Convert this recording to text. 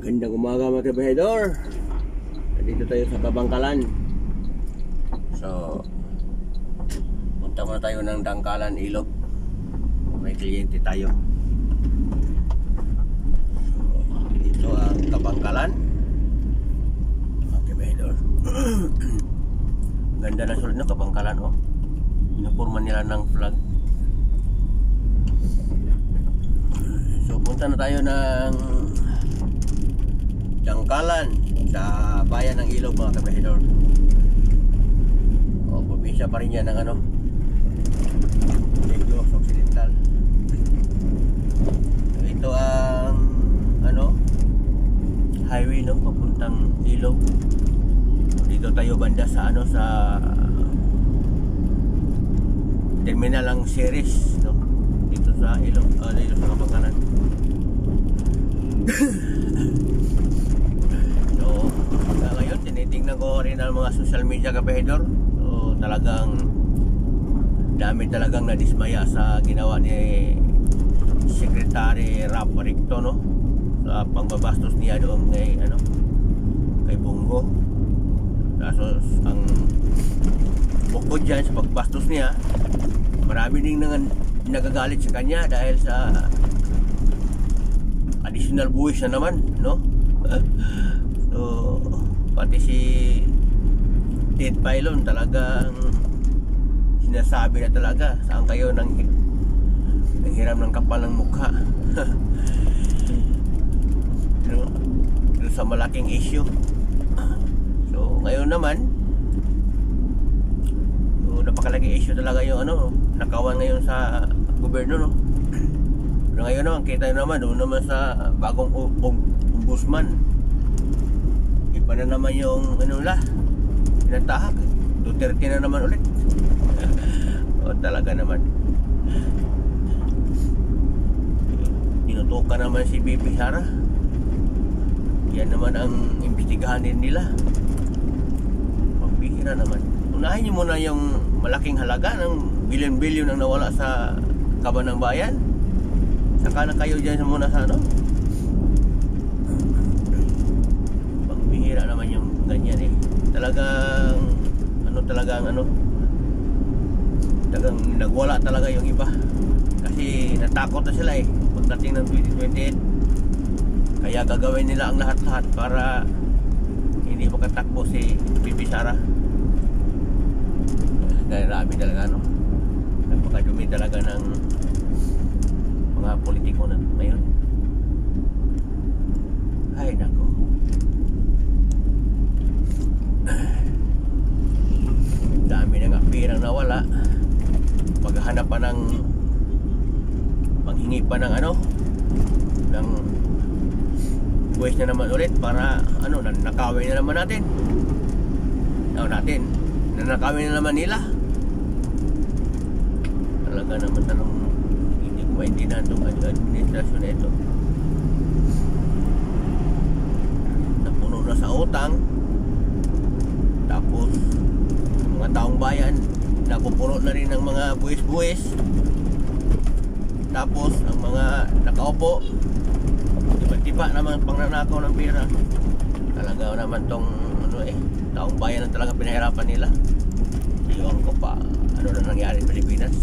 Magandang umaga mga kabahedor. Nandito tayo sa Kabangkalan. So, punta muna tayo ng Dangkalan, Ilog. May kliyente tayo. So, dito ang Kabangkalan mga kabahedor. Ganda na sulit na Kabangkalan, oh. Pinapurman nila ng flag. So, punta na tayo ng Dangkalan sa bayan ng Ilog mga kabahedor. O, probinsya pa rin yan ng Negros Occidental. So, ito ang highway papuntang Ilog. So, dito tayo banda sa sa terminal ang series dito sa Ilog, dito sa Kabangkalan. Ngayon tinitingnan ko rin ang mga social media kabahedor. So talagang dami talagang nadismaya sa ginawa ni Secretary Rap Ricto sa pangbabastos niya doon kay Bongo. Kaso ang bukod dyan sa pagbastos niya, marami ding nagagalit sa kanya dahil sa additional buwis na naman, So pati si Ted Pailon talagang sinasabi na talaga, saan kayo nanghiram ng kapal ng mukha. Sa malaking issue. So ngayon naman, napakalaking issue talaga yung nakawan ngayon sa gobyerno, Pero ngayon naman kita naman doon naman sa bagong ombudsman, iba na naman yung pinatahak. Duterte na naman ulit. O talaga naman tinutukan naman si BP Sara. Yan naman ang imbestigahan din nila. Pagbihira naman. Unahin nyo muna yung malaking halaga ng bilyon-bilyon ang nawala sa kaban ng bayan. Saka na kayo dyan muna sa pagbihira naman yung ganyan talagang talagang nagwala talaga yung iba kasi natakot na sila pagdating ng 2028. Kaya gagawin nila ang lahat-lahat para hindi makatakbo si BP Sara. Grabe talaga napakadumi talaga ng mga politiko na ngayon. Ay nako, dami na nga pirang nawala. Paghahanap pa ng panghingi pa ng ng buwis na naman ulit para nakawin na naman natin nanakawin na naman nila. Talaga naman hindi ko maintindihan itong administrasyon na ito. Napuno na sa utang, tapos mga taong bayan napupuno na rin ng mga buwis-buwis, tapos ang mga nakaupo tiba-tiba naman pangnanakaw ng pera. Talaga naman tong taong bayan ang talaga pinahirapan nila. Iyon ko pa ano na nangyari sa Pilipinas.